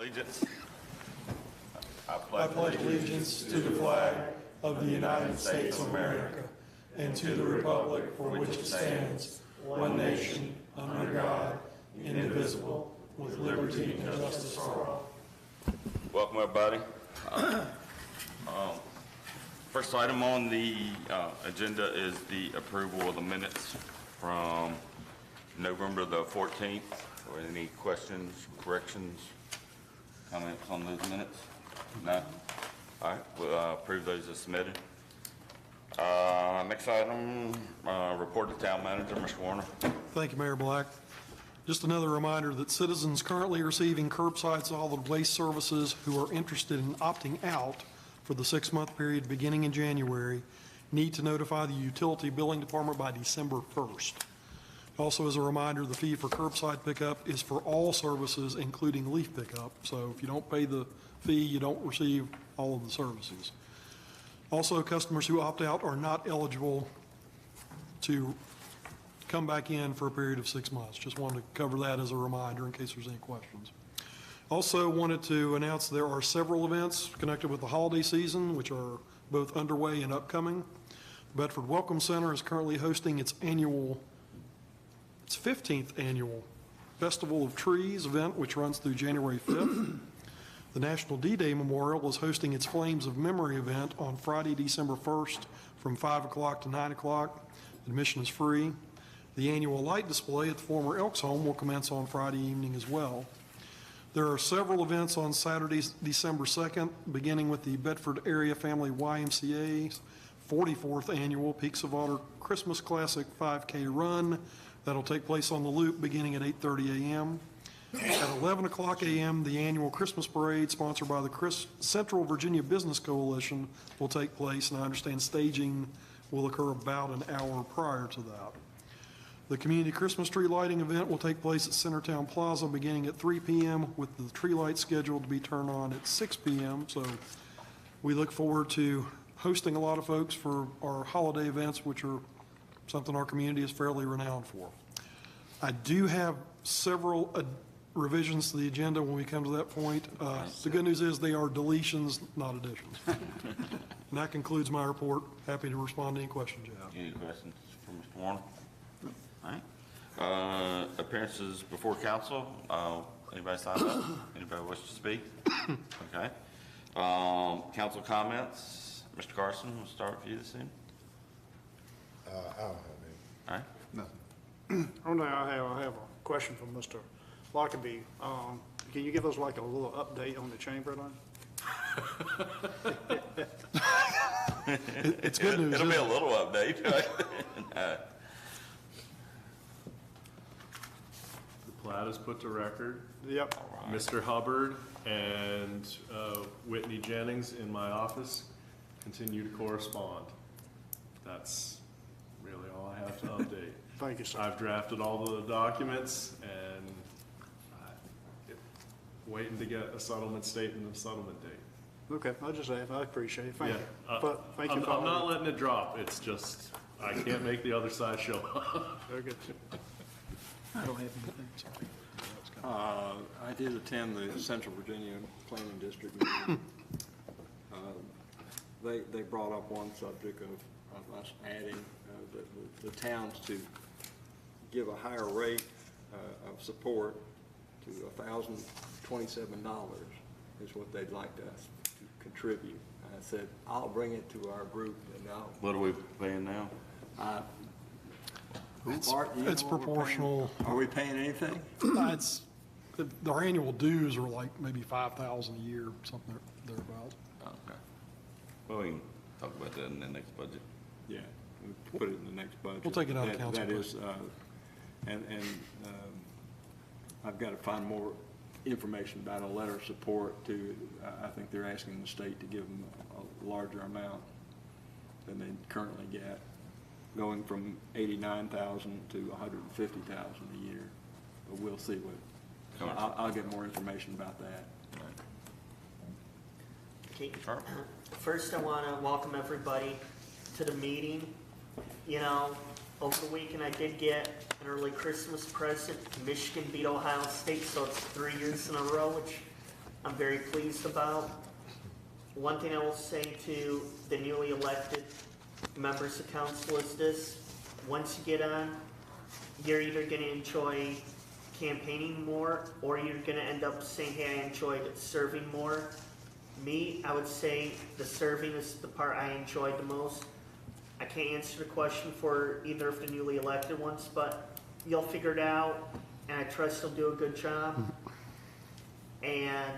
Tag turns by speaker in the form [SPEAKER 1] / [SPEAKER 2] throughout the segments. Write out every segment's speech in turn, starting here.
[SPEAKER 1] Allegiance. I
[SPEAKER 2] I pledge allegiance to the flag of the United States of America and to the republic for which it stands, one nation, under God, indivisible, with liberty and justice for all.
[SPEAKER 1] Welcome, everybody. First item on the agenda is the approval of the minutes from November the 14th. Are there any questions, corrections, comments on those minutes? No? All right, we'll approve those as submitted. Next item, report to town manager, Mr. Warner.
[SPEAKER 2] Thank you, Mayor Black. Just another reminder that citizens currently receiving curbside solid waste services who are interested in opting out for the 6-month period beginning in January need to notify the utility billing department by December 1st. Also, as a reminder, the fee for curbside pickup is for all services, including leaf pickup. So if you don't pay the fee, you don't receive all of the services. Also, customers who opt out are not eligible to come back in for a period of 6 months. Just wanted to cover that as a reminder in case there's any questions. Also wanted to announce there are several events connected with the holiday season, which are both underway and upcoming. The Bedford Welcome Center is currently hosting its 15th annual Festival of Trees event, which runs through January 5th. The National D-Day Memorial is hosting its Flames of Memory event on Friday, December 1st from 5 o'clock to 9 o'clock. Admission is free. The annual light display at the former Elks Home will commence on Friday evening as well. There are several events on Saturday, December 2nd, beginning with the Bedford Area Family YMCA's 44th Annual Peaks of Honor Christmas Classic 5K Run. That'll take place on the Loop beginning at 8:30 a.m. At 11 o'clock a.m., the annual Christmas Parade, sponsored by the Central Virginia Business Coalition, will take place, and I understand staging will occur about an hour prior to that. The community Christmas tree lighting event will take place at Centertown Plaza beginning at 3 p.m. with the tree lights scheduled to be turned on at 6 p.m. So we look forward to hosting a lot of folks for our holiday events, which are something our community is fairly renowned for. I do have several revisions to the agenda when we come to that point. The good news is they are deletions, not additions. And that concludes my report. Happy to respond to any questions you have.
[SPEAKER 1] Any questions for Mr. Warner? All right. Appearances before council. Anybody signed up? Anybody wish to speak? Okay. Council comments. Mr. Carson, we'll start with you this evening.
[SPEAKER 3] I don't have any.
[SPEAKER 1] All right.
[SPEAKER 3] Nothing.
[SPEAKER 4] Only I have a question from Mr. Lockerbie. Can you give us like a little update on the chamber line?
[SPEAKER 2] It's good news.
[SPEAKER 1] It'll be a little update.
[SPEAKER 5] The plat is put to record.
[SPEAKER 4] Yep.
[SPEAKER 5] Mr. Hubbard and Whitney Jennings in my office continue to correspond. That's really all I have to update.
[SPEAKER 4] Thank you, sir.
[SPEAKER 5] I've drafted all the documents and waiting to get a settlement statement and settlement date.
[SPEAKER 4] Okay, I appreciate it. Thank you.
[SPEAKER 5] But
[SPEAKER 4] Thank you
[SPEAKER 5] I'm
[SPEAKER 4] for all
[SPEAKER 5] not letting it drop. It's just, I can't make the other side show up.
[SPEAKER 4] Very good.
[SPEAKER 2] I don't have anything, sorry.
[SPEAKER 6] I did attend the Central Virginia Planning District meeting. They brought up one subject of us adding the towns to give a higher rate of support to $1,027 is what they'd like us to contribute. I said, I'll bring it to our group and
[SPEAKER 1] What are we paying now?
[SPEAKER 6] Bart,
[SPEAKER 2] It's proportional.
[SPEAKER 6] Are we paying anything?
[SPEAKER 2] Our annual dues are like maybe $5,000 a year, something thereabouts.
[SPEAKER 1] Okay. Well, we can talk about that in the next budget.
[SPEAKER 6] Yeah, we'll put it in the next budget.
[SPEAKER 2] We'll take it out of council.
[SPEAKER 6] That is, I've got to find more information about a letter of support to, I think they're asking the state to give them a larger amount than they currently get, going from $89,000 to $150,000 a year. But we'll see what, I'll get more information about that.
[SPEAKER 7] Okay. First, I want to welcome everybody to the meeting. You know, over the weekend I did get an early Christmas present. Michigan beat Ohio State, so it's 3 years in a row, which I'm very pleased about. One thing I will say to the newly elected members of council is this: once you get on, you're either going to enjoy campaigning more, or you're going to end up saying, hey, I enjoyed serving more. Me, I would say the serving is the part I enjoyed the most. I can't answer the question for either of the newly elected ones, but you'll figure it out, and I trust you'll do a good job. And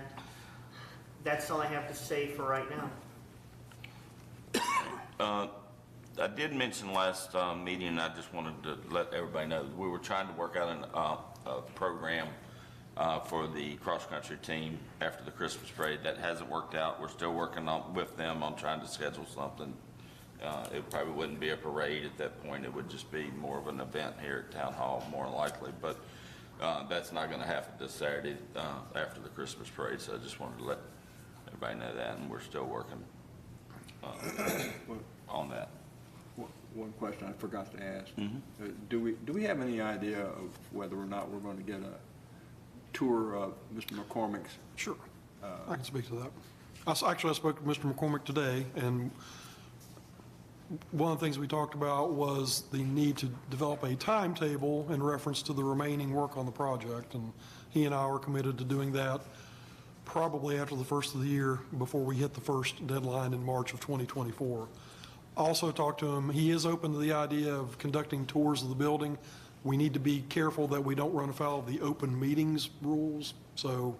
[SPEAKER 7] that's all I have to say for right now.
[SPEAKER 1] I did mention last meeting, and I just wanted to let everybody know, we were trying to work out a program for the cross-country team after the Christmas parade. That hasn't worked out. We're still working with them on trying to schedule something. It probably wouldn't be a parade at that point. It would just be more of an event here at Town Hall, more than likely. But that's not going to happen this Saturday after the Christmas parade. So I just wanted to let everybody know that, and we're still working on that.
[SPEAKER 6] One question I forgot to ask. Do we have any idea of whether or not we're going to get a tour of Mr. McCormick's?
[SPEAKER 2] Sure, I can speak to that. Actually, I spoke to Mr. McCormick today, and one of the things we talked about was the need to develop a timetable in reference to the remaining work on the project, and he and I are committed to doing that probably after the first of the year, before we hit the first deadline in March of 2024. Also talked to him, he is open to the idea of conducting tours of the building. We need to be careful that we don't run afoul of the open meetings rules, so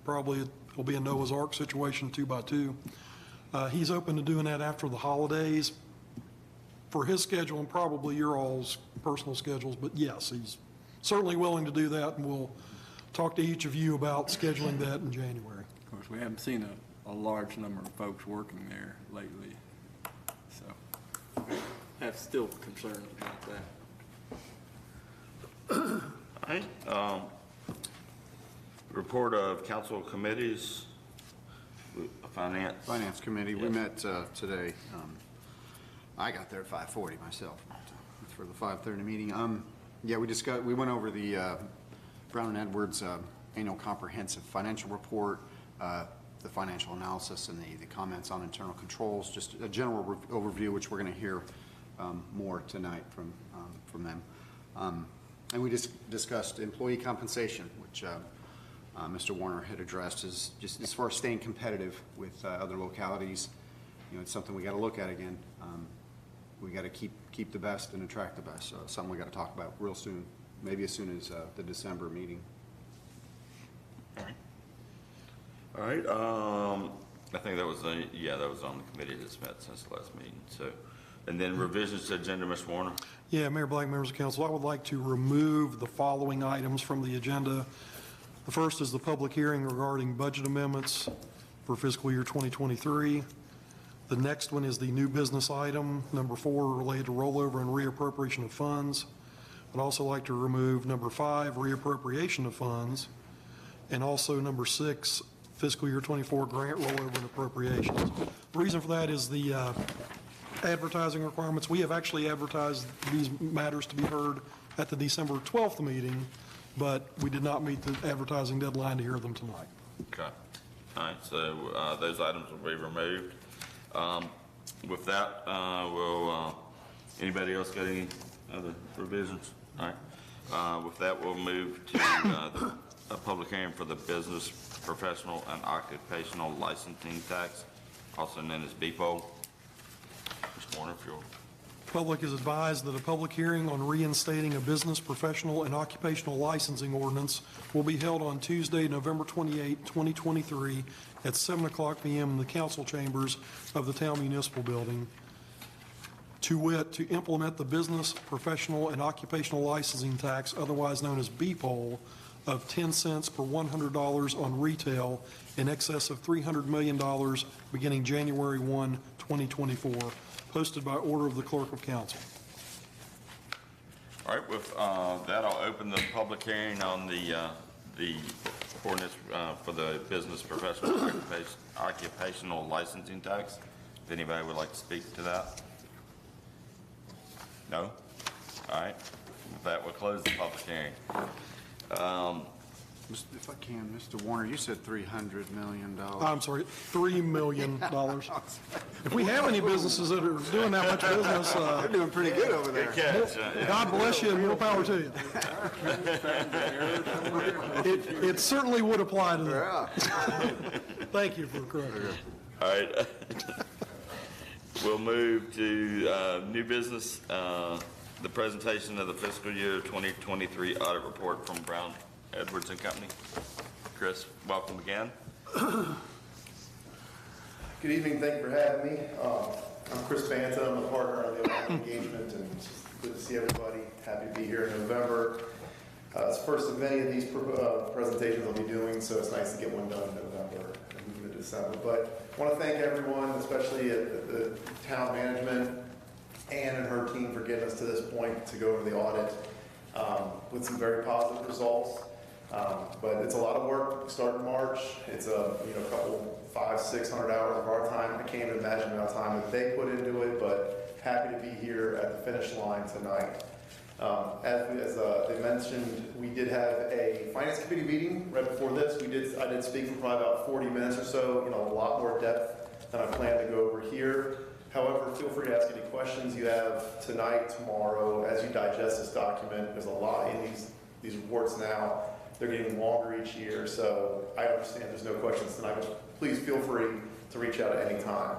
[SPEAKER 2] probably it'll be a Noah's Ark situation, 2 by 2. He's open to doing that after the holidays for his schedule and probably your all's personal schedules, but yes, he's certainly willing to do that, and we'll talk to each of you about scheduling that in January.
[SPEAKER 6] Of course, we haven't seen a large number of folks working there lately, so I'm still concerned about that.
[SPEAKER 1] All right. Report of council committees. Finance.
[SPEAKER 8] Finance Committee, we
[SPEAKER 1] Yes.
[SPEAKER 8] met today. I got there at 5:40 myself for the 5:30 meeting. Yeah, we went over the Brown and Edwards annual comprehensive financial report, the financial analysis, and the comments on internal controls, just a general overview, which we're going to hear more tonight from them. And we just discussed employee compensation, which Mr. Warner had addressed, is just as far as staying competitive with other localities. You know, it's something we got to look at again. We got to keep the best and attract the best. So something we got to talk about real soon, maybe as soon as the December meeting.
[SPEAKER 1] All right. I think that was that was on the committee that's met since the last meeting. So, and then revisions to agenda, Mr. Warner.
[SPEAKER 2] Yeah, Mayor Black, members of council, I would like to remove the following items from the agenda. The first is the public hearing regarding budget amendments for fiscal year 2023. The next one is the new business item, number 4, related to rollover and reappropriation of funds. I'd also like to remove number 5, reappropriation of funds, and also number 6, fiscal year 24 grant rollover and appropriations. The reason for that is the advertising requirements. We have actually advertised these matters to be heard at the December 12th meeting, but we did not meet the advertising deadline to hear them tonight.
[SPEAKER 1] Okay. All right. So those items will be removed. With that, anybody else got any other revisions? All right. With that, we'll move to a public hearing for the business, professional, and occupational licensing tax, also known as BPO. Mr. Warner, if you'll.
[SPEAKER 2] Public is advised that a public hearing on reinstating a business, professional, and occupational licensing ordinance will be held on Tuesday, November 28, 2023, at 7:00 p.m. in the council chambers of the Town Municipal Building. To wit, to implement the business, professional, and occupational licensing tax, otherwise known as BPOL, of 10 cents per $100 on retail in excess of $300 million beginning January 1, 2024. Posted by order of the Clerk of Council.
[SPEAKER 1] All right, with that, I'll open the public hearing on the ordinance for the business, professional, occupational licensing tax. If anybody would like to speak to that? No? All right, with that, we'll close the public hearing.
[SPEAKER 8] If I can, Mr. Warner, you said $300 million.
[SPEAKER 2] I'm sorry, $3 million. If we have any businesses that are doing that much business,
[SPEAKER 8] They're doing pretty good over there.
[SPEAKER 1] Catch.
[SPEAKER 2] God bless you and more power to you. It certainly would apply to them.
[SPEAKER 8] Yeah.
[SPEAKER 2] Thank you for correcting.
[SPEAKER 1] All right. We'll move to new business, the presentation of the fiscal year 2023 audit report from Brown, Edwards and Company. Chris, welcome again.
[SPEAKER 9] Good evening, thank you for having me. I'm Chris Banta, I'm a partner on the audit engagement, and it's just good to see everybody. Happy to be here in November. It's the first of many of these presentations I'll be doing, so it's nice to get one done in November and move into December. But I want to thank everyone, especially at the town management, Ann and her team, for getting us to this point to go over the audit with some very positive results. But it's a lot of work. Start in March. It's a couple 500-600 hours of our time. I can't even imagine the amount of time that they put into it. But happy to be here at the finish line tonight. As they mentioned, we did have a finance committee meeting right before this. I did speak for probably about 40 minutes or so. A lot more depth than I plan to go over here. However, feel free to ask any questions you have tonight, tomorrow, as you digest this document. There's a lot in these reports now. They're getting longer each year, so I understand there's no questions tonight, but please feel free to reach out at any time.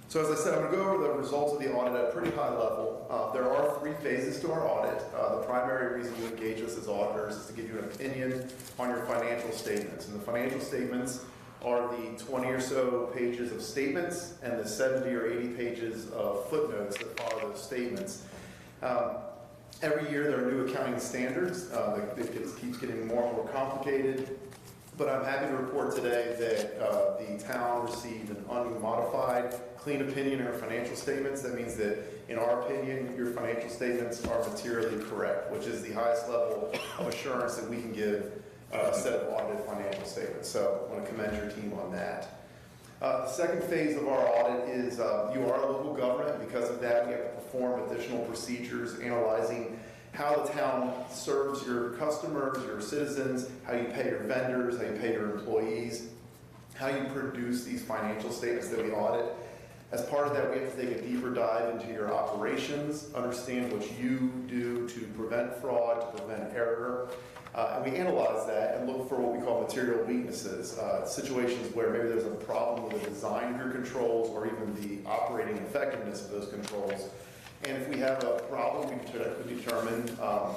[SPEAKER 9] So as I said, I'm going to go over the results of the audit at a pretty high level. There are 3 phases to our audit. The primary reason you engage us as auditors is to give you an opinion on your financial statements. And the financial statements are the 20 or so pages of statements and the 70 or 80 pages of footnotes that follow those statements. Every year there are new accounting standards. It keeps getting more and more complicated. But I'm happy to report today that the town received an unmodified clean opinion in our financial statements. That means that, in our opinion, your financial statements are materially correct, which is the highest level of assurance that we can give a set of audited financial statements. So I want to commend your team on that. The second phase of our audit is you are a local government. Because of that, we have to perform additional procedures analyzing how the town serves your customers, your citizens, how you pay your vendors, how you pay your employees, how you produce these financial statements that we audit. As part of that, we have to take a deeper dive into your operations, understand what you do to prevent fraud, to prevent error, and we analyze that and look for what we call material weaknesses, situations where maybe there's a problem with the design of your controls or even the operating effectiveness of those controls. And if we have a problem we determine,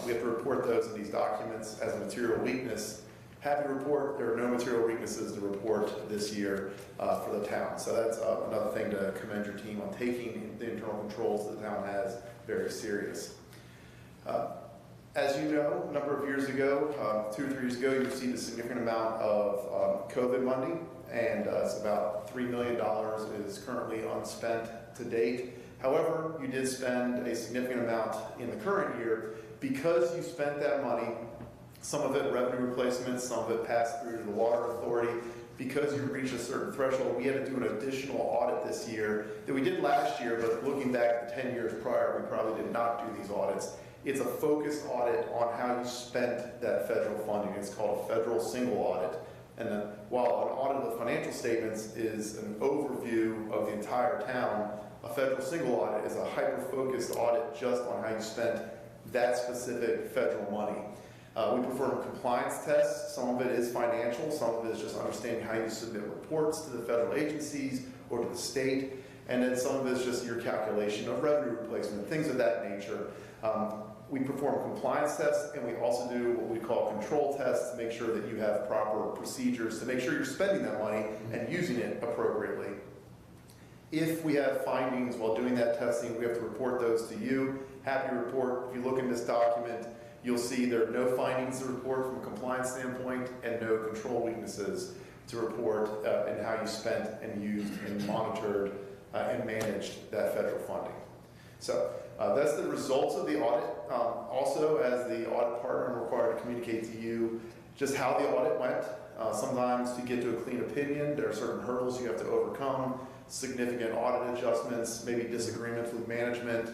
[SPEAKER 9] we have to report those in these documents as a material weakness. Happy to report there are no material weaknesses to report this year for the town. So that's another thing to commend your team on, taking the internal controls that the town has very serious. As you know, a number of years ago, 2 or 3 years ago, you received a significant amount of COVID money, and it's about $3 million is currently unspent to date. However, you did spend a significant amount in the current year. Because you spent that money, some of it revenue replacements, some of it passed through to the water authority. Because you reached a certain threshold, we had to do an additional audit this year that we did last year, but looking back at the 10 years prior, we probably did not do these audits. It's a focused audit on how you spent that federal funding. It's called a federal single audit. And then, while an audit of the financial statements is an overview of the entire town, a federal single audit is a hyper-focused audit just on how you spent that specific federal money. We perform compliance tests. Some of it is financial. Some of it is just understanding how you submit reports to the federal agencies or to the state. And then some of it is just your calculation of revenue replacement, things of that nature. We perform compliance tests, and we also do what we call control tests to make sure that you have proper procedures to make sure you're spending that money and using it appropriately. If we have findings while doing that testing, we have to report those to you. Happy to report, if you look in this document, you'll see there are no findings to report from a compliance standpoint and no control weaknesses to report in how you spent and used and monitored and managed that federal funding. So that's the results of the audit. Also, as the audit partner, I'm required to communicate to you just how the audit went. Sometimes to get to a clean opinion, there are certain hurdles you have to overcome, significant audit adjustments, maybe disagreements with management.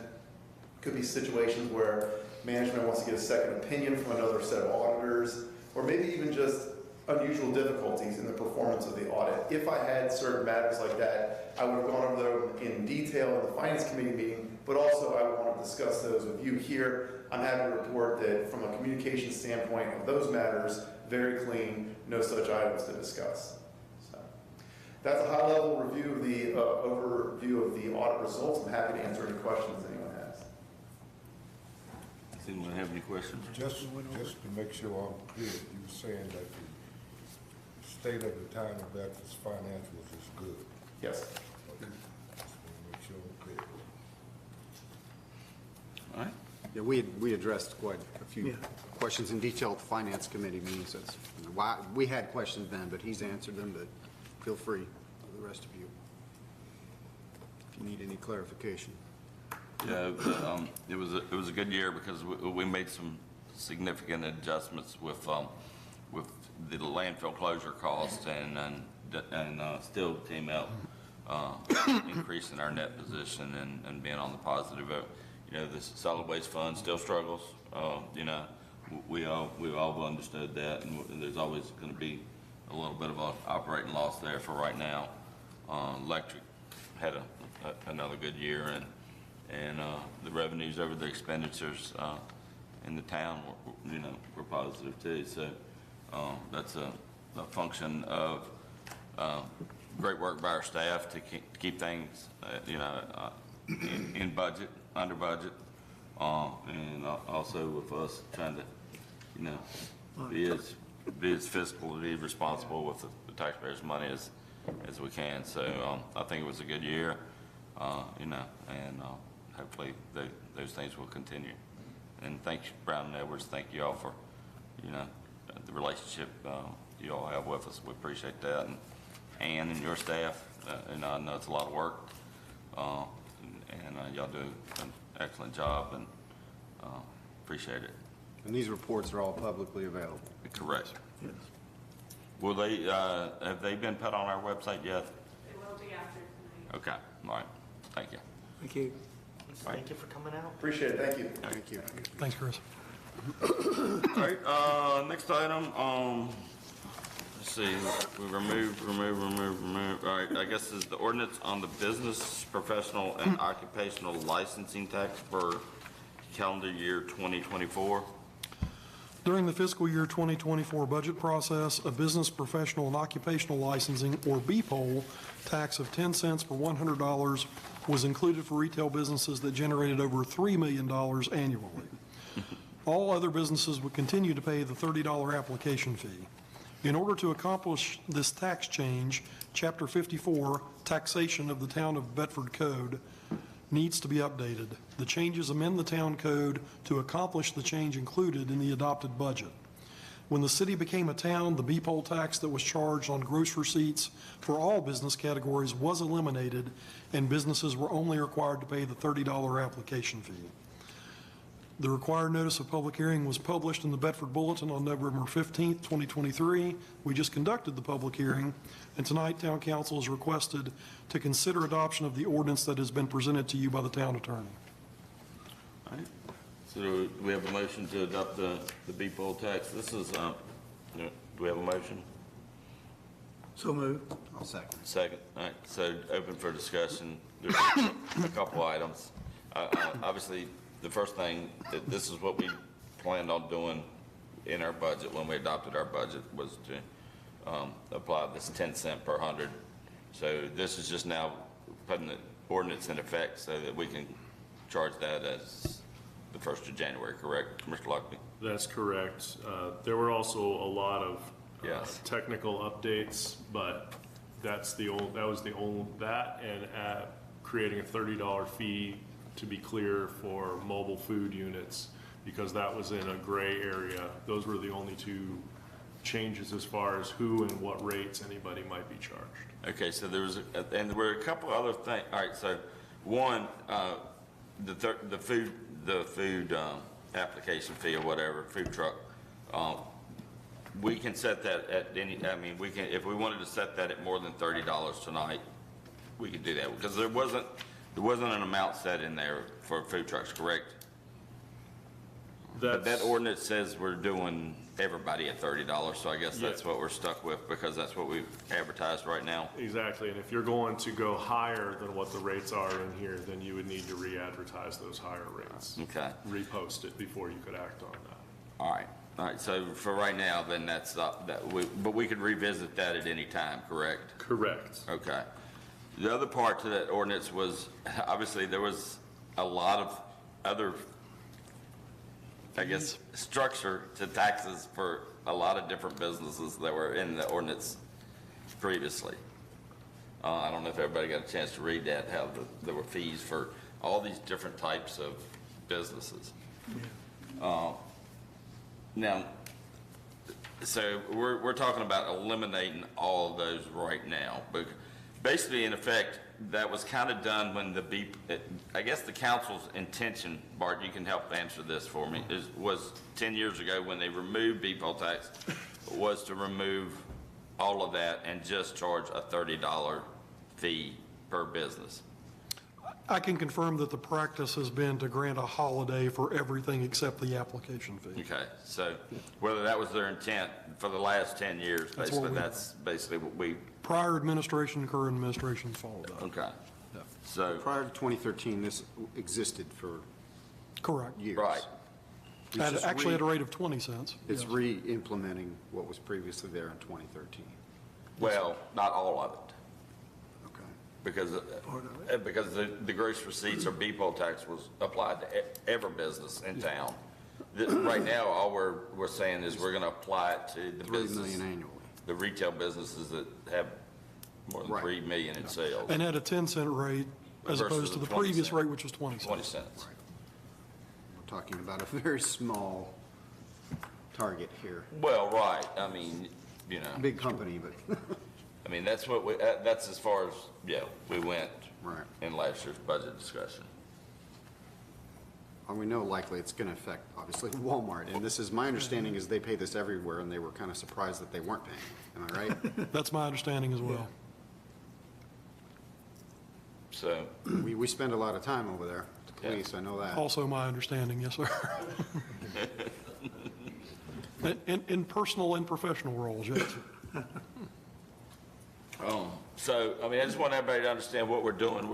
[SPEAKER 9] Could be situations where management wants to get a second opinion from another set of auditors. or maybe even just unusual difficulties in the performance of the audit. If I had certain matters like that, I would have gone over them in detail in the Finance Committee meeting, but also I would want to discuss those with you here. I'm happy to report that from a communication standpoint of those matters, very clean, no such items to discuss. So that's a high-level review of the overview of the audit results. I'm happy to answer any questions anyone has.
[SPEAKER 1] Does anyone have any questions?
[SPEAKER 3] Just to make sure I'm clear, you were saying that the state of the town of Bedford's financials is good.
[SPEAKER 9] Yes.
[SPEAKER 3] Okay. Just want to make sure I'm clear.
[SPEAKER 1] All right.
[SPEAKER 8] Yeah, we addressed quite a few questions in detail at the Finance Committee meetings. That's why we had questions then, but he's answered them, but feel free, the rest of you, if you need any clarification.
[SPEAKER 1] Yeah, it was a good year because we made some significant adjustments with the landfill closure cost and still came out increasing our net position and being on the positive. You know, the solid waste fund still struggles. You know, we all understood that, and there's always going to be a little bit of an operating loss there for right now. Electric had another good year, and the revenues over the expenditures in the town were positive too. So that's a function of great work by our staff to keep things in budget, under budget, and also with us trying to be as fiscally responsible with the taxpayers' money as we can. So I think it was a good year, and hopefully those things will continue. And thanks, Brown and Edwards. Thank you all for the relationship you all have with us. We appreciate that, and Ann and your staff. And I know it's a lot of work, and y'all do an excellent job, and appreciate it.
[SPEAKER 8] And these reports are all publicly available.
[SPEAKER 1] Correct. Yes. Will they, have they been put on our website yet?
[SPEAKER 10] It will be after tonight.
[SPEAKER 1] Okay, all right, thank you.
[SPEAKER 4] Thank you.
[SPEAKER 7] Thank you for coming out.
[SPEAKER 9] Appreciate it. Thank you.
[SPEAKER 8] Thank you.
[SPEAKER 2] Thanks, Chris.
[SPEAKER 1] All right, next item, let's see, we remove. All right, I guess is the ordinance on the business, professional, and occupational licensing tax for calendar year 2024.
[SPEAKER 2] During the fiscal year 2024 budget process, a business, professional, and occupational licensing, or BPOL, tax of 10 cents per $100 was included for retail businesses that generated over $3 million annually. All other businesses would continue to pay the $30 application fee. In order to accomplish this tax change, Chapter 54, Taxation of the Town of Bedford Code, needs to be updated. The changes amend the town code to accomplish the change included in the adopted budget. When the city became a town, the BPOL tax that was charged on gross receipts for all business categories was eliminated, and businesses were only required to pay the $30 application fee. The required notice of public hearing was published in the Bedford Bulletin on November 15th, 2023. We just conducted the public hearing, and tonight Town Council is requested to consider adoption of the ordinance that has been presented to you by the town attorney.
[SPEAKER 1] All right, so we have a motion to adopt the BPOL tax. This is, do we have a motion?
[SPEAKER 4] So moved.
[SPEAKER 8] I'll second.
[SPEAKER 1] Second, all right, so open for discussion. There's a couple items. Obviously, the first thing, this is what we planned on doing in our budget when we adopted our budget, was to apply this 10 cent per 100. So this is just now putting the ordinance in effect so that we can charge that as the 1st of January, correct, Mr. Lockley?
[SPEAKER 5] That's correct. There were also a lot of
[SPEAKER 1] Yes.
[SPEAKER 5] technical updates, but that and creating a $30 fee, to be clear, for mobile food units, because that was in a gray area. Those were the only two changes as far as who and what rates anybody might be charged.
[SPEAKER 1] Okay, so there was, and there were a couple other things. All right, so one, the food application fee or whatever, food truck, we can set that at any, we can, if we wanted to set that at more than $30 tonight, we could do that, because there wasn't an amount set in there for food trucks, correct? But that ordinance says we're doing everybody at $30, so I guess that's
[SPEAKER 5] Yeah.
[SPEAKER 1] what we're stuck with, because that's what we've advertised right now.
[SPEAKER 5] Exactly, and if you're going to go higher than what the rates are in here, then you would need to re-advertise those higher rates.
[SPEAKER 1] Okay,
[SPEAKER 5] Repost it before you could act on that.
[SPEAKER 1] all right, so for right now, then that's, but we could revisit that at any time, correct?
[SPEAKER 5] Correct.
[SPEAKER 1] Okay. The other part to that ordinance was, obviously, there was a lot of other, I guess, structure to taxes for a lot of different businesses that were in the ordinance previously. I don't know if everybody got a chance to read that, how there were fees for all these different types of businesses. Now, so we're talking about eliminating all of those right now. But basically, in effect, that was kind of done when I guess the council's intention, Bart, you can help answer this for me, was 10 years ago when they removed B poll tax, was to remove all of that and just charge a $30 fee per business.
[SPEAKER 2] I can confirm that the practice has been to grant a holiday for everything except the application fee.
[SPEAKER 1] Okay, so whether that was their intent for the last 10 years,
[SPEAKER 2] That's what
[SPEAKER 1] basically,
[SPEAKER 2] we-
[SPEAKER 1] that's basically what we,
[SPEAKER 2] Prior administration, current administrations followed that.
[SPEAKER 1] okay. So,
[SPEAKER 8] Prior to 2013, this existed for
[SPEAKER 2] Correct.
[SPEAKER 8] years.
[SPEAKER 1] right,
[SPEAKER 2] Actually, at a rate of 20 cents.
[SPEAKER 8] It's
[SPEAKER 2] yes.
[SPEAKER 8] re-implementing what was previously there in 2013.
[SPEAKER 1] well, not all of it.
[SPEAKER 8] Okay.
[SPEAKER 1] Because the gross receipts or B poll tax was applied to every business in town. Right now, all we're saying is we're gonna apply it to the
[SPEAKER 8] 3
[SPEAKER 1] business,
[SPEAKER 8] million annually.
[SPEAKER 1] the retail businesers that have more than
[SPEAKER 8] Right.
[SPEAKER 1] 3 million in sales,
[SPEAKER 2] And at a 10-cent rate as
[SPEAKER 1] Versus
[SPEAKER 2] opposed to
[SPEAKER 1] the
[SPEAKER 2] the
[SPEAKER 1] 20
[SPEAKER 2] previous
[SPEAKER 1] cent.
[SPEAKER 2] rate, which was 20
[SPEAKER 1] 20
[SPEAKER 2] cents.
[SPEAKER 1] cents.
[SPEAKER 8] We're talking about a very small target here.
[SPEAKER 1] Well, right, I mean, you know,
[SPEAKER 8] Big company, but,
[SPEAKER 1] I mean, that's what that's as far as, we went
[SPEAKER 8] right.
[SPEAKER 1] in last year's budget discussion.
[SPEAKER 8] And we know likely it's going to affect, obviously, Walmart. And this is, my understanding is they pay this everywhere, and they were kind of surprised that they weren't paying. Am I right?
[SPEAKER 2] That's my understanding as well.
[SPEAKER 1] So,
[SPEAKER 8] We spend a lot of time over there, the police, I know that.
[SPEAKER 2] Also my understanding, yes, sir. In personal and professional roles, yes.
[SPEAKER 1] So, I mean, I just want everybody to understand what we're doing.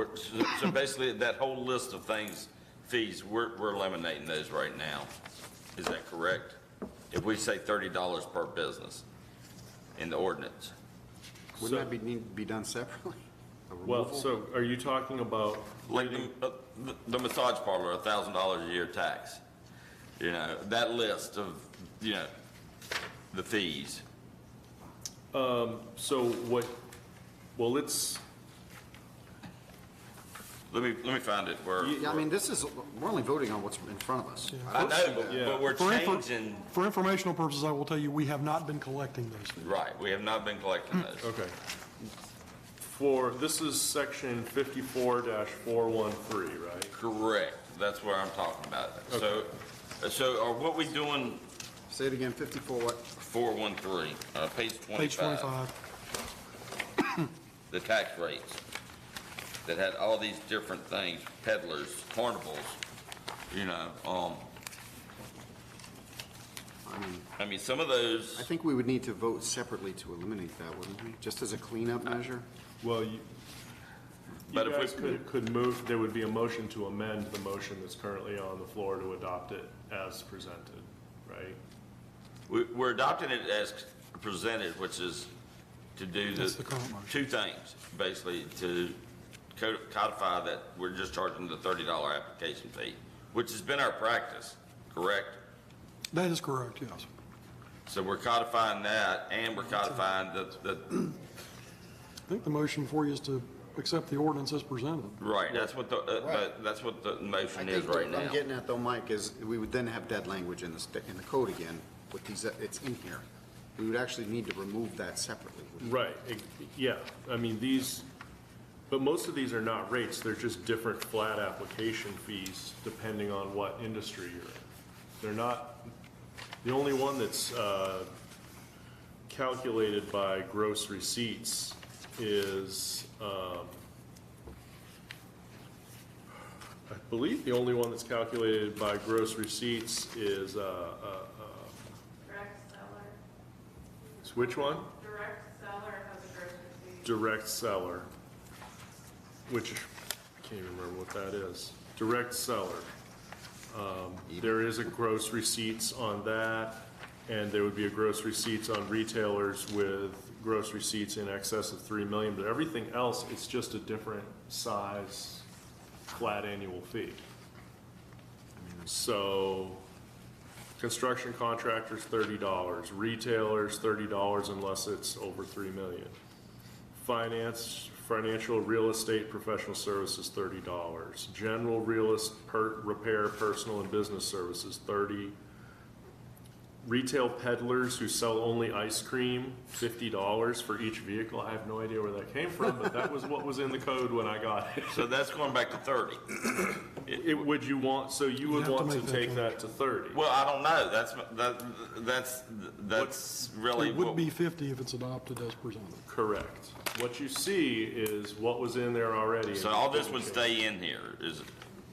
[SPEAKER 1] So basically, that whole list of things, fees, we're eliminating those right now. Is that correct? If we say $30 per business in the ordinance.
[SPEAKER 8] Wouldn't that need to be done separately? A
[SPEAKER 5] Well,
[SPEAKER 8] removal?
[SPEAKER 5] so are you talking about,
[SPEAKER 1] Like the massage parlor, $1,000 a year tax. You know, that list of, the fees.
[SPEAKER 5] so what, well, it's,
[SPEAKER 1] Let me find it where.
[SPEAKER 8] Yeah, I mean, this is, we're only voting on what's in front of us.
[SPEAKER 1] I know, but we're
[SPEAKER 2] For
[SPEAKER 1] changing,
[SPEAKER 2] For informational purposes, I will tell you, we have not been collecting those fees.
[SPEAKER 1] right, we have not been collecting those.
[SPEAKER 5] okay. This is section 54-413, right?
[SPEAKER 1] Correct, that's where I'm talking about. So are what we doing,
[SPEAKER 8] Say it again, 54 what?
[SPEAKER 1] 413, page 25.
[SPEAKER 2] Page 25.
[SPEAKER 1] The tax rates that had all these different things, peddlers, carnivals, I mean, some of
[SPEAKER 8] I
[SPEAKER 1] those,
[SPEAKER 8] think we would need to vote separately to eliminate that, wouldn't we? Just as a cleanup measure?
[SPEAKER 5] Well, you
[SPEAKER 1] But if we-
[SPEAKER 5] guys could move, there would be a motion to amend the motion that's currently on the floor to adopt it as presented, right?
[SPEAKER 1] we're adopting it as presented, which is to do
[SPEAKER 2] That's the current motion.
[SPEAKER 1] two things, basically, to codify that we're just charging the $30 application fee, which has been our practice, correct?
[SPEAKER 2] That is correct, yes.
[SPEAKER 1] So we're codifying that, and we're codifying the
[SPEAKER 2] I think the motion for you is to accept the ordinance as presented.
[SPEAKER 1] right, that's what but that's what the
[SPEAKER 8] I
[SPEAKER 1] motion is
[SPEAKER 8] think
[SPEAKER 1] right
[SPEAKER 8] what I'm
[SPEAKER 1] now.
[SPEAKER 8] getting at though, Mike, is we would then have dead language in the code again with these, it's in here. We would actually need to remove that separately.
[SPEAKER 5] Right, yeah, I mean, but most of these are not rates, they're just different flat application fees depending on what industry you're in. They're not, the only one that's calculated by gross receipts is I believe the only one that's calculated by gross receipts is,
[SPEAKER 10] Direct seller.
[SPEAKER 5] which one?
[SPEAKER 10] Direct seller has a gross receipt.
[SPEAKER 5] Direct seller, which, I can't even remember what that is. Direct seller. There is a gross receipts on that, and there would be a gross receipts on retailers with gross receipts in excess of 3 million, but everything else, it's just a different size, flat annual fee. So, construction contractors, $30, retailers, $30 unless it's over 3 million. Financial real estate professional services, $30. General repair, personal and business services, $30. Retail peddlers who sell only ice cream, $50 for each vehicle. I have no idea where that came from, but that was what was in the code when I got it.
[SPEAKER 1] So that's going back to 30.
[SPEAKER 5] Would you want, so you would
[SPEAKER 2] have to
[SPEAKER 5] want to
[SPEAKER 2] make that
[SPEAKER 5] take
[SPEAKER 2] change.
[SPEAKER 5] that to 30?
[SPEAKER 1] Well, I don't know. That's really
[SPEAKER 2] It would
[SPEAKER 1] what-
[SPEAKER 2] be 50 if it's adopted as presented.
[SPEAKER 5] Correct. What you see is what was in there already.
[SPEAKER 1] So all this would stay in here, is it?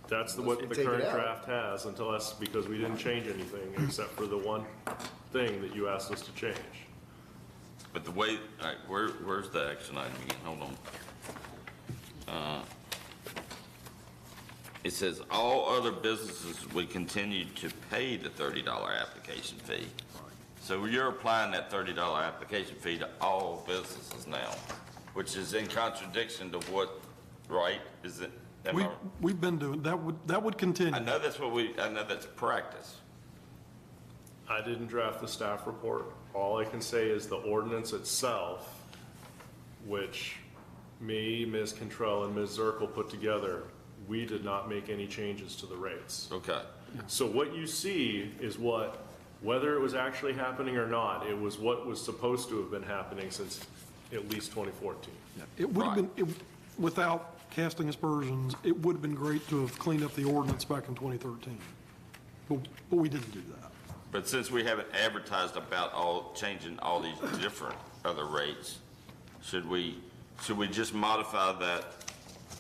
[SPEAKER 5] That's what the
[SPEAKER 9] Take it
[SPEAKER 5] current
[SPEAKER 9] out.
[SPEAKER 5] draft has until us, because we didn't change anything except for the one thing that you asked us to change.
[SPEAKER 1] But the way, all right, where's the action item again? Hold on. It says all other businesses would continue to pay the $30 application fee. So you're applying that $30 application fee to all businesses now, which is in contradiction to what, right? Is it? am I-
[SPEAKER 2] We've been doing, that would continue.
[SPEAKER 1] I know that's I know that's practice.
[SPEAKER 5] I didn't draft the staff report. All I can say is the ordinance itself, which me, Ms. Cantrell, and Ms. Zirkle put together, we did not make any changes to the rates.
[SPEAKER 1] Okay.
[SPEAKER 5] So what you see is whether it was actually happening or not, it was what was supposed to have been happening since at least 2014.
[SPEAKER 2] It would have been, without casting aspersions, it would have been great to have cleaned up the ordinance back in 2013. But we didn't do that.
[SPEAKER 1] But since we haven't advertised about changing all these different other rates, should we just modify that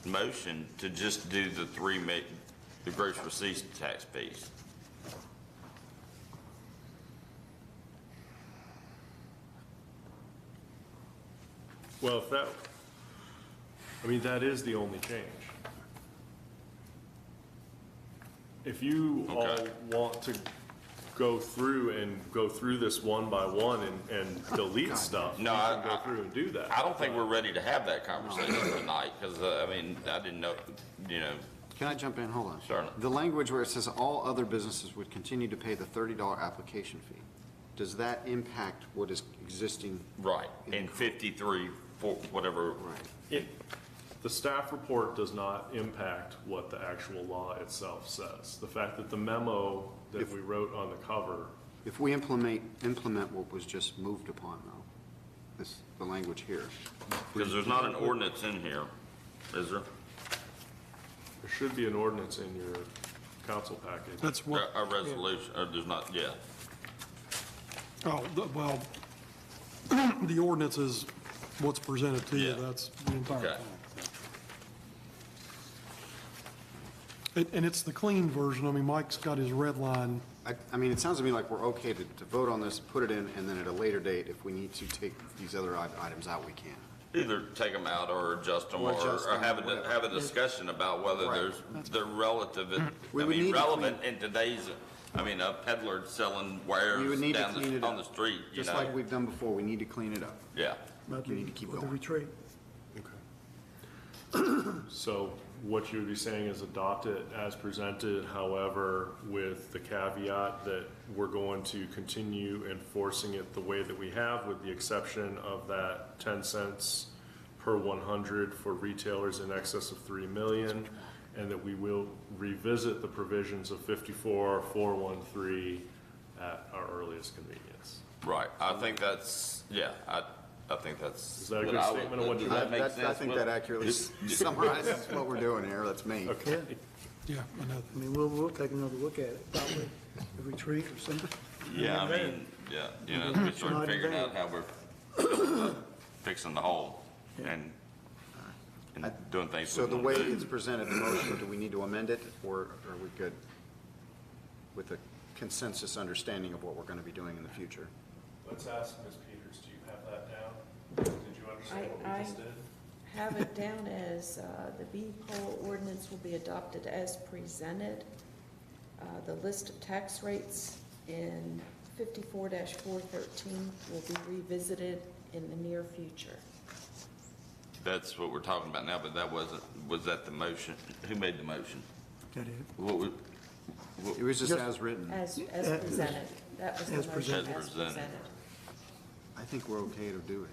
[SPEAKER 1] motion to just do the the gross receipts tax piece?
[SPEAKER 5] Well, that is the only change. If you all
[SPEAKER 1] Okay.
[SPEAKER 5] want to go through this one by one and delete stuff,
[SPEAKER 1] No,
[SPEAKER 5] you
[SPEAKER 1] I-
[SPEAKER 5] can go through and do that.
[SPEAKER 1] I don't think we're ready to have that conversation tonight, because, I didn't know,
[SPEAKER 8] Can I jump in? Hold on.
[SPEAKER 1] Certainly.
[SPEAKER 8] The language where it says all other businesses would continue to pay the $30 application fee, does that impact what is existing?
[SPEAKER 1] right, in 53, whatever.
[SPEAKER 8] Right.
[SPEAKER 5] The staff report does not impact what the actual law itself says. The fact that the memo that we wrote on the cover,
[SPEAKER 8] If we implement what was just moved upon, though, the language here.
[SPEAKER 1] Because there's not an ordinance in here, is there?
[SPEAKER 5] there should be an ordinance in your council package.
[SPEAKER 2] That's what,
[SPEAKER 1] A resolution, or there's not, yeah.
[SPEAKER 2] well, the ordinance is what's presented to you.
[SPEAKER 1] Yeah.
[SPEAKER 2] That's the entire
[SPEAKER 1] Okay.
[SPEAKER 2] thing. And it's the clean version. I mean, Mike's got his red line.
[SPEAKER 8] I mean, it sounds to me like we're okay to vote on this, put it in, and then at a later date, if we need to take these other items out, we can.
[SPEAKER 1] Either take them out or adjust them,
[SPEAKER 8] Or
[SPEAKER 1] or
[SPEAKER 8] adjust them,
[SPEAKER 1] have
[SPEAKER 8] whatever.
[SPEAKER 1] have a discussion about whether
[SPEAKER 8] Right.
[SPEAKER 1] they're relative,
[SPEAKER 8] We would need to
[SPEAKER 1] relevant in today's, a peddler selling wares
[SPEAKER 8] We would need to
[SPEAKER 1] down
[SPEAKER 8] clean it
[SPEAKER 1] on
[SPEAKER 8] up.
[SPEAKER 1] the street,
[SPEAKER 8] Just like we've done before, we need to clean it up.
[SPEAKER 1] Yeah.
[SPEAKER 8] We need to keep
[SPEAKER 4] With the
[SPEAKER 8] going.
[SPEAKER 4] retreat.
[SPEAKER 5] So what you would be saying is adopt it as presented, however, with the caveat that we're going to continue enforcing it the way that we have, with the exception of that 10 cents per 100 for retailers in excess of 3 million, and that we will revisit the provisions of 54-413 at our earliest convenience.
[SPEAKER 1] Right, I think that's, I think that's.
[SPEAKER 5] Is that a good
[SPEAKER 1] what I would-
[SPEAKER 5] statement of what you
[SPEAKER 1] does that
[SPEAKER 5] meant?
[SPEAKER 1] make
[SPEAKER 8] I
[SPEAKER 1] sense?
[SPEAKER 8] think that accurately summarizes what we're doing here, that's me.
[SPEAKER 5] Okay.
[SPEAKER 2] Yeah, I know.
[SPEAKER 11] I mean, we'll take another look at it, probably, a retreat or something.
[SPEAKER 1] Yeah, we start
[SPEAKER 11] Not
[SPEAKER 1] figuring
[SPEAKER 11] bad.
[SPEAKER 1] out how we're fixing the hole. And and doing things.
[SPEAKER 8] So
[SPEAKER 1] we
[SPEAKER 8] the
[SPEAKER 1] wanna
[SPEAKER 8] way
[SPEAKER 1] do.
[SPEAKER 8] it's presented, the motion, do we need to amend it, or are we good with a consensus understanding of what we're going to be doing in the future?
[SPEAKER 5] Let's ask Ms. Peters, do you have that down? Did you understand what we just did?
[SPEAKER 12] Have it down as the vehicle ordinance will be adopted as presented. The list of tax rates in 54-413 will be revisited in the near future.
[SPEAKER 1] That's what we're talking about now, but that wasn't, was that the motion? Who made the motion?
[SPEAKER 11] That is.
[SPEAKER 1] What was,
[SPEAKER 8] It was just as written.
[SPEAKER 12] As presented. That was the
[SPEAKER 11] As
[SPEAKER 12] motion
[SPEAKER 11] presented.
[SPEAKER 12] as
[SPEAKER 1] As presented.
[SPEAKER 12] presented.
[SPEAKER 8] I think we're okay to do it.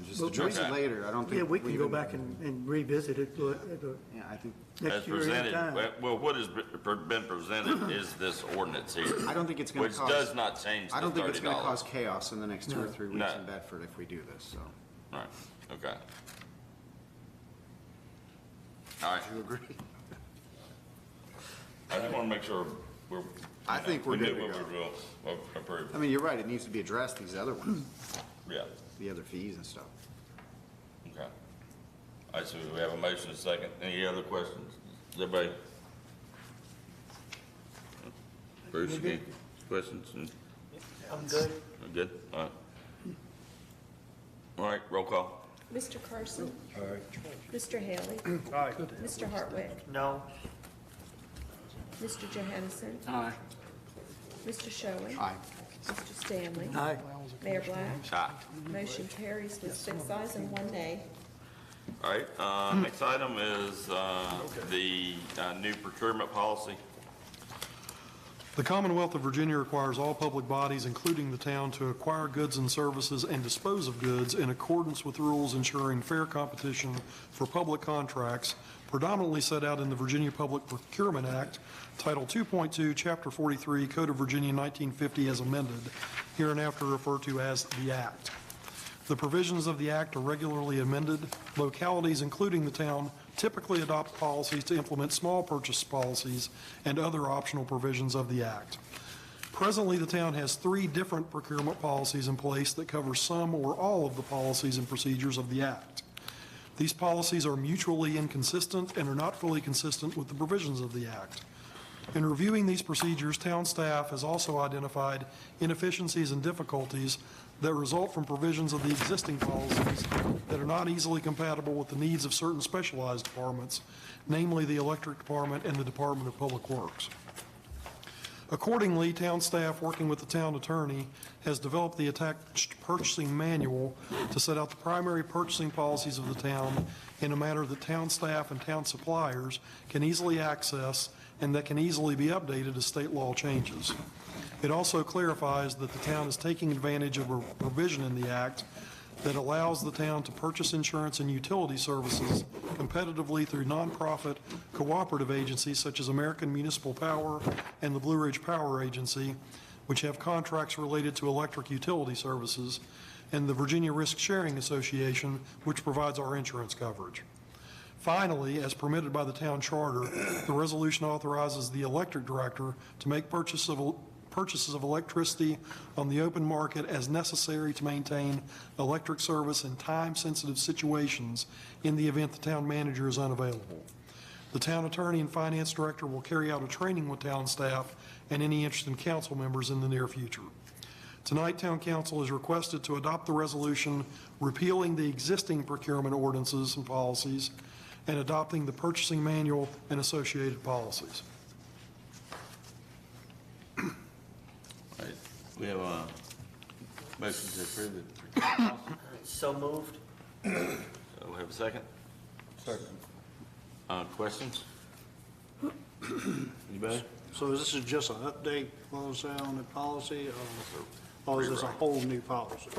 [SPEAKER 8] Just
[SPEAKER 11] but
[SPEAKER 8] address it
[SPEAKER 1] Okay.
[SPEAKER 8] later. I don't think.
[SPEAKER 11] Yeah, we can go
[SPEAKER 8] even-
[SPEAKER 11] back and revisit it
[SPEAKER 8] Yeah, I think,
[SPEAKER 1] as
[SPEAKER 11] next year
[SPEAKER 1] presented,
[SPEAKER 11] anytime.
[SPEAKER 1] well, what has been presented is this ordinance here.
[SPEAKER 8] I don't think it's going
[SPEAKER 1] Which
[SPEAKER 8] to cause.
[SPEAKER 1] does not change the
[SPEAKER 8] I don't think it's going to
[SPEAKER 1] $30.
[SPEAKER 8] cause chaos in the next 2 or 3 weeks
[SPEAKER 1] No.
[SPEAKER 8] in Bedford if we do this, so.
[SPEAKER 1] Right, okay. All right,
[SPEAKER 8] Do you agree?
[SPEAKER 1] I just want to make sure we're.
[SPEAKER 8] I think we're
[SPEAKER 1] we
[SPEAKER 8] good
[SPEAKER 1] knew
[SPEAKER 8] to
[SPEAKER 1] what we will approve.
[SPEAKER 8] I mean, you're right, it needs to be addressed, these other ones,
[SPEAKER 1] Yeah,
[SPEAKER 8] the other fees and stuff.
[SPEAKER 1] okay. All right, so we have a motion and a second. Any other questions? Is everybody? Bruce, any questions?
[SPEAKER 7] I'm good.
[SPEAKER 1] Good, all right. All right, roll call.
[SPEAKER 12] Mr. Carson?
[SPEAKER 3] All right.
[SPEAKER 12] Mr. Haley?
[SPEAKER 4] Aye.
[SPEAKER 12] Mr. Hartwick?
[SPEAKER 7] No.
[SPEAKER 12] Mr. Johansson?
[SPEAKER 6] Aye.
[SPEAKER 12] Mr. Shelly?
[SPEAKER 8] Aye.
[SPEAKER 12] Mr. Stanley?
[SPEAKER 11] Aye.
[SPEAKER 12] Mayor Black?
[SPEAKER 1] Aye.
[SPEAKER 12] Motion carries with 6 ayes and 1 nay.
[SPEAKER 1] All right, next item is the new procurement policy.
[SPEAKER 2] The Commonwealth of Virginia requires all public bodies, including the town, to acquire goods and services and dispose of goods in accordance with rules ensuring fair competition for public contracts, predominantly set out in the Virginia Public Procurement Act, Title 2.2, Chapter 43, Code of Virginia 1950 as amended, hereinafter referred to as the Act. The provisions of the Act are regularly amended. Localities, including the town, typically adopt policies to implement small purchase policies and other optional provisions of the Act. Presently, the town has 3 different procurement policies in place that cover some or all of the policies and procedures of the Act. These policies are mutually inconsistent and are not fully consistent with the provisions of the Act. In reviewing these procedures, town staff has also identified inefficiencies and difficulties that result from provisions of the existing policies that are not easily compatible with the needs of certain specialized departments, namely the Electric Department and the Department of Public Works. Accordingly, town staff, working with the town attorney, has developed the attached purchasing manual to set out the primary purchasing policies of the town in a manner that town staff and town suppliers can easily access and that can easily be updated as state law changes. It also clarifies that the town is taking advantage of a provision in the Act that allows the town to purchase insurance and utility services competitively through nonprofit cooperative agencies such as American Municipal Power and the Blue Ridge Power Agency, which have contracts related to electric utility services, and the Virginia Risk Sharing Association, which provides our insurance coverage. Finally, as permitted by the town charter, the resolution authorizes the electric director to make purchases of electricity on the open market as necessary to maintain electric service in time-sensitive situations in the event the town manager is unavailable. The town attorney and finance director will carry out a training with town staff and any interested council members in the near future. Tonight, town council is requested to adopt the resolution repealing the existing procurement ordinances and policies and adopting the purchasing manual and associated policies.
[SPEAKER 1] All right, we have a motion to approve the procurement policy.
[SPEAKER 7] So moved.
[SPEAKER 1] So we have a second.
[SPEAKER 3] Second.
[SPEAKER 1] Questions? Anybody?
[SPEAKER 4] So this is just an update, on the policy, or is this a whole new policy?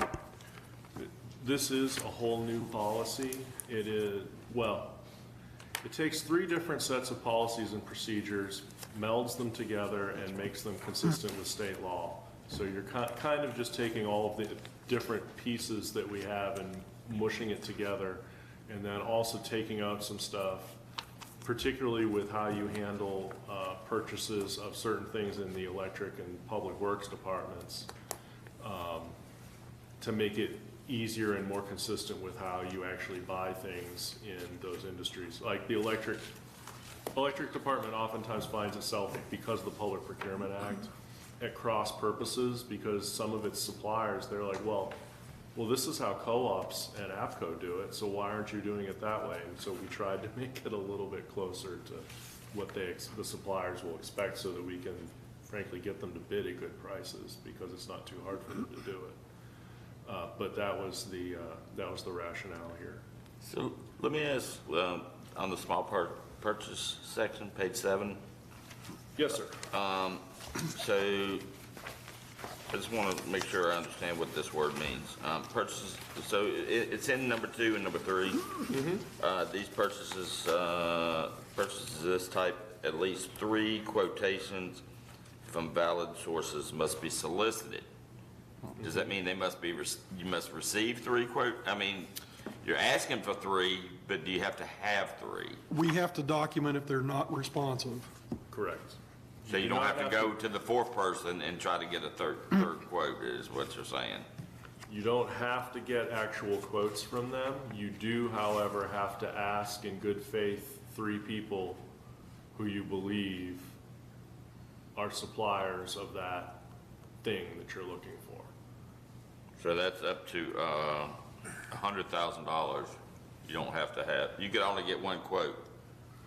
[SPEAKER 5] This is a whole new policy. It is, well, it takes 3 different sets of policies and procedures, melds them together, and makes them consistent with state law. So you're kind of just taking all of the different pieces that we have and mushing it together, and then also taking out some stuff, particularly with how you handle purchases of certain things in the electric and public works departments, to make it easier and more consistent with how you actually buy things in those industries. Like the electric department oftentimes finds itself, because of the Public Procurement Act, at cross purposes, because some of its suppliers, they're like, well, this is how co-ops and APCO do it, so why aren't you doing it that way? And so we tried to make it a little bit closer to what the suppliers will expect, so that we can frankly get them to bid at good prices, because it's not too hard for them to do it. But that was the rationale here.
[SPEAKER 1] So let me ask, on the small purchase section, page 7.
[SPEAKER 5] Yes, sir.
[SPEAKER 1] So I just want to make sure I understand what this word means. Purchases, so it's in number 2 and number 3. These purchases of this type, at least 3 quotations from valid sources must be solicited. Does that mean you must receive 3 quote? I mean, you're asking for 3, but do you have to have 3?
[SPEAKER 2] We have to document if they're not responsive.
[SPEAKER 5] Correct.
[SPEAKER 1] So you don't have to go to the 4th person and try to get a third quote, is what you're saying?
[SPEAKER 5] You don't have to get actual quotes from them. You do, however, have to ask in good faith 3 people who you believe are suppliers of that thing that you're looking for.
[SPEAKER 1] So that's up to $100,000. You don't have to have, you can only get 1 quote,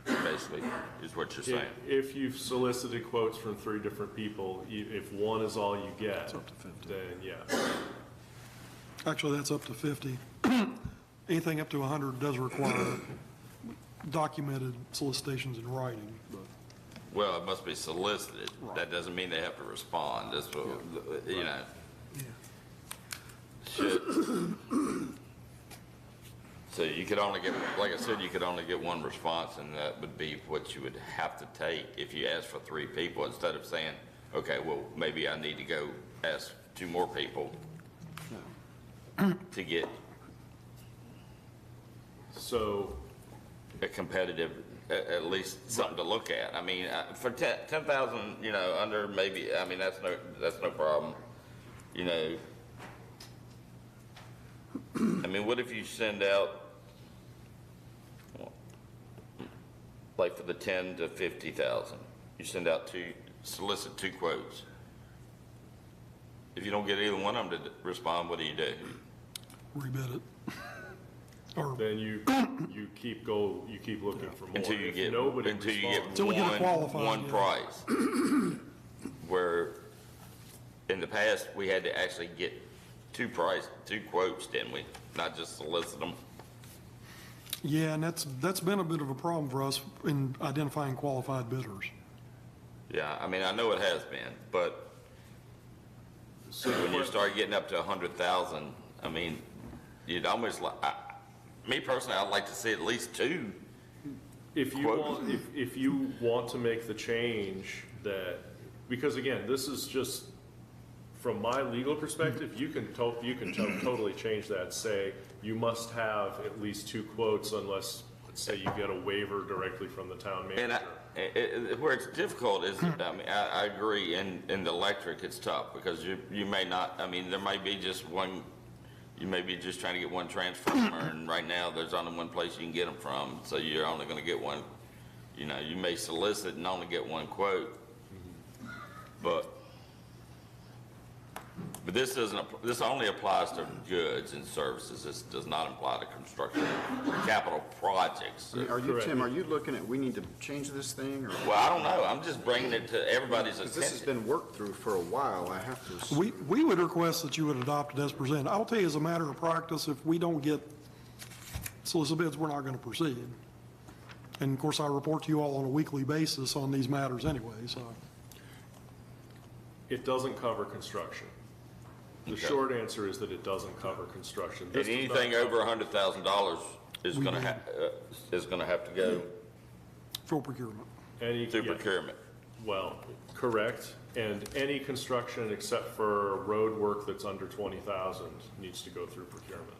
[SPEAKER 1] basically, is what you're saying.
[SPEAKER 5] If you've solicited quotes from 3 different people, if 1 is all you get, then yes.
[SPEAKER 2] Actually, that's up to 50. Anything up to 100 does require documented solicitations in writing, but.
[SPEAKER 1] Well, it must be solicited.
[SPEAKER 2] Right.
[SPEAKER 1] That doesn't mean they have to respond. That's what, you know. So you could only get, like I said, you could only get 1 response, and that would be what you would have to take if you asked for 3 people, instead of saying, okay, well, maybe I need to go ask 2 more people to get
[SPEAKER 5] So
[SPEAKER 1] a competitive, at least something to look at. I mean, for 10,000, you know, under maybe, I mean, that's no problem, you know. I mean, what if you send out, like for the 10 to 50,000, you send out solicit 2 quotes. If you don't get either one of them to respond, what do you do?
[SPEAKER 2] Rebid it. Or
[SPEAKER 5] then you keep looking for more.
[SPEAKER 1] Until you
[SPEAKER 5] If
[SPEAKER 1] get,
[SPEAKER 5] nobody
[SPEAKER 1] until you
[SPEAKER 5] responds,
[SPEAKER 2] Till we get a
[SPEAKER 1] get
[SPEAKER 2] qualified,
[SPEAKER 1] one
[SPEAKER 2] yeah.
[SPEAKER 1] price. Where in the past, we had to actually get 2 quotes, didn't we? Not just solicit them.
[SPEAKER 2] Yeah, and that's been a bit of a problem for us in identifying qualified bidders.
[SPEAKER 1] Yeah, I mean, I know it has been, but
[SPEAKER 5] So
[SPEAKER 1] when you start getting up to 100,000, I mean, you'd almost like, me personally, I'd like to see at least 2.
[SPEAKER 5] If you want to make the change that, because again, this is just, from my legal perspective, you can totally change that. Say, you must have at least 2 quotes unless, let's say, you get a waiver directly from the town manager.
[SPEAKER 1] And where it's difficult is, I mean, I agree, in the electric, it's tough, because you may not, I mean, there might be just one, you may be just trying to get 1 transformer, and right now, there's only 1 place you can get them from, so you're only gonna get 1, you know, you may solicit and only get 1 quote, but this only applies to goods and services. This does not apply to construction, capital projects.
[SPEAKER 8] Are you, Tim, are you looking at, we need to change this thing, or?
[SPEAKER 1] Well, I don't know. I'm just bringing it to everybody's
[SPEAKER 8] Because this has
[SPEAKER 1] attention.
[SPEAKER 8] been worked through for a while, I have to assume.
[SPEAKER 2] We would request that you would adopt it as presented. I'll tell you, as a matter of practice, if we don't get solicited bids, we're not going to proceed. And of course, I report to you all on a weekly basis on these matters anyway, so.
[SPEAKER 5] It doesn't cover construction. The
[SPEAKER 1] Okay.
[SPEAKER 5] short answer is that it doesn't cover construction. This
[SPEAKER 1] And
[SPEAKER 5] does not
[SPEAKER 1] anything over
[SPEAKER 5] cover-
[SPEAKER 1] $100,000 is going to have to go
[SPEAKER 2] Full procurement.
[SPEAKER 1] through
[SPEAKER 5] yeah.
[SPEAKER 1] procurement.
[SPEAKER 5] Well, correct, and any construction except for road work that's under 20,000 needs to go through procurement.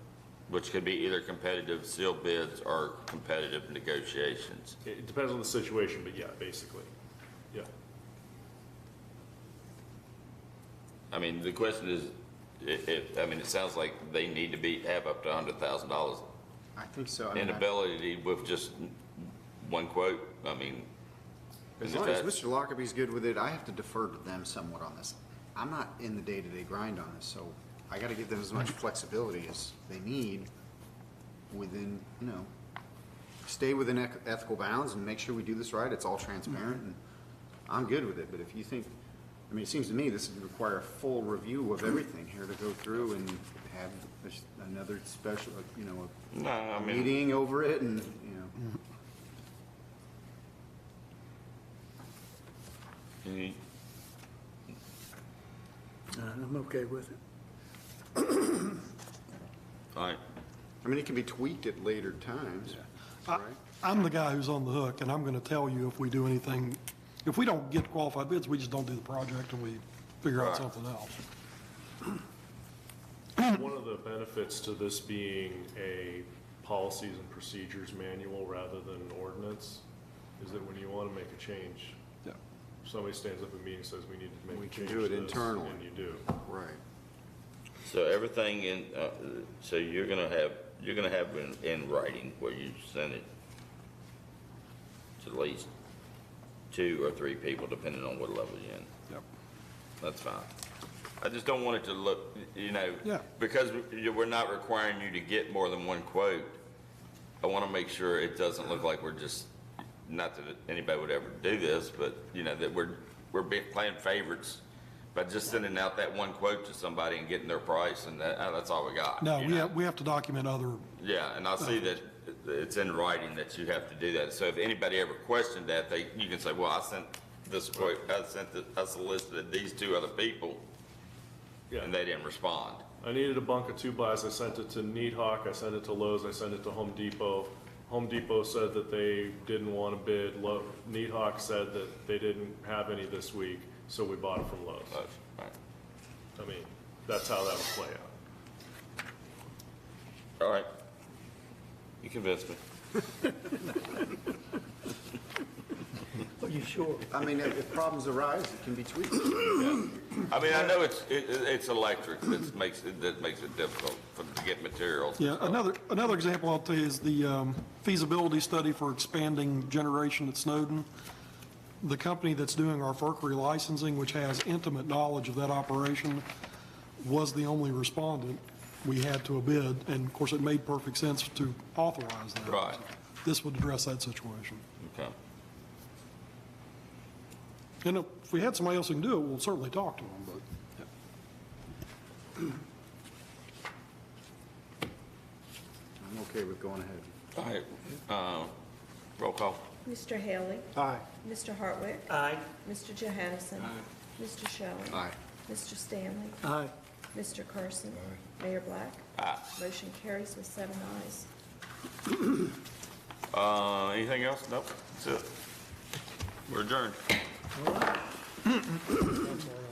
[SPEAKER 1] Which could be either competitive sealed bids or competitive negotiations.
[SPEAKER 5] It depends on the situation, but yeah, basically, yeah.
[SPEAKER 1] I mean, the question is, I mean, it sounds like they need to have up to $100,000
[SPEAKER 8] I think so. I
[SPEAKER 1] in
[SPEAKER 8] mean,
[SPEAKER 1] ability with just one quote. I mean,
[SPEAKER 8] as
[SPEAKER 1] and if
[SPEAKER 8] long as
[SPEAKER 1] that's-
[SPEAKER 8] Mr. Lockerbie's good with it, I have to defer to them somewhat on this. I'm not in the day-to-day grind on this, so I gotta give them as much flexibility as they need within, stay within ethical bounds and make sure we do this right. It's all transparent, and I'm good with it. But if you think, I mean, it seems to me this would require a full review of everything here to go through and have another special,
[SPEAKER 1] No, I
[SPEAKER 8] a
[SPEAKER 1] mean,
[SPEAKER 8] meeting over it and,
[SPEAKER 1] any-
[SPEAKER 11] I'm okay with it.
[SPEAKER 1] all right.
[SPEAKER 8] I mean, it can be tweaked at later times, right?
[SPEAKER 2] I'm the guy who's on the hook, and I'm going to tell you if we do anything, if we don't get qualified bids, we just don't do the project and we figure out
[SPEAKER 1] Right.
[SPEAKER 2] something else.
[SPEAKER 5] One of the benefits to this being a policies and procedures manual rather than an ordinance is that when you want to make a change,
[SPEAKER 2] Yeah.
[SPEAKER 5] somebody stands up in a meeting and says, we need to make
[SPEAKER 8] We
[SPEAKER 5] a
[SPEAKER 8] can
[SPEAKER 5] change
[SPEAKER 8] do
[SPEAKER 5] to
[SPEAKER 8] it
[SPEAKER 5] this,"
[SPEAKER 8] internally.
[SPEAKER 5] And you do.
[SPEAKER 8] Right.
[SPEAKER 1] So everything in, so you're gonna have in writing where you send it to at least 2 or 3 people, depending on what level you're in.
[SPEAKER 2] Yep.
[SPEAKER 1] That's fine. I just don't want it to look,
[SPEAKER 2] Yeah.
[SPEAKER 1] because we're not requiring you to get more than one quote. I want to make sure it doesn't look like we're just, not that anybody would ever do this, but, that we're playing favorites by just sending out that one quote to somebody and getting their price, and that's all we got.
[SPEAKER 2] No, we have to document other,
[SPEAKER 1] Yeah, and I see that it's in writing that you have to do that. So if anybody ever questioned that, you can say, well, I sent this quote, I solicited these 2 other people,
[SPEAKER 5] Yeah.
[SPEAKER 1] and they didn't respond.
[SPEAKER 5] I needed a bunk of 2-bys. I sent it to Needhawk, I sent it to Lowe's, I sent it to Home Depot. Home Depot said that they didn't want to bid. Needhawk said that they didn't have any this week, so we bought it from Lowe's.
[SPEAKER 1] Right.
[SPEAKER 5] I mean, that's how that would play out.
[SPEAKER 1] All right. You convinced me.
[SPEAKER 11] Are you sure?
[SPEAKER 8] I mean, if problems arise, it can be tweaked.
[SPEAKER 1] I mean, I know it's electric that makes it difficult to get materials.
[SPEAKER 2] yeah. Another example I'll tell you is the feasibility study for expanding generation at Snowden. The company that's doing our Mercury licensing, which has intimate knowledge of that operation, was the only respondent we had to a bid, and of course, it made perfect sense to authorize that.
[SPEAKER 1] Right.
[SPEAKER 2] This would address that situation.
[SPEAKER 1] Okay.
[SPEAKER 2] And if we had somebody else who can do it, we'll certainly talk to them, but.
[SPEAKER 8] I'm okay with going ahead.
[SPEAKER 1] All right. Roll call.
[SPEAKER 12] Mr. Haley?
[SPEAKER 4] Aye.
[SPEAKER 12] Mr. Hartwick?
[SPEAKER 7] Aye.
[SPEAKER 12] Mr. Johansson? Mr. Shelley?
[SPEAKER 8] Aye.
[SPEAKER 12] Mr. Stanley?
[SPEAKER 11] Aye.
[SPEAKER 12] Mr. Carson? Mayor Black?
[SPEAKER 1] Aye.
[SPEAKER 12] Motion carries with 7 ayes.
[SPEAKER 1] Anything else? Nope. That's it. We're adjourned.
[SPEAKER 11] I'm sorry.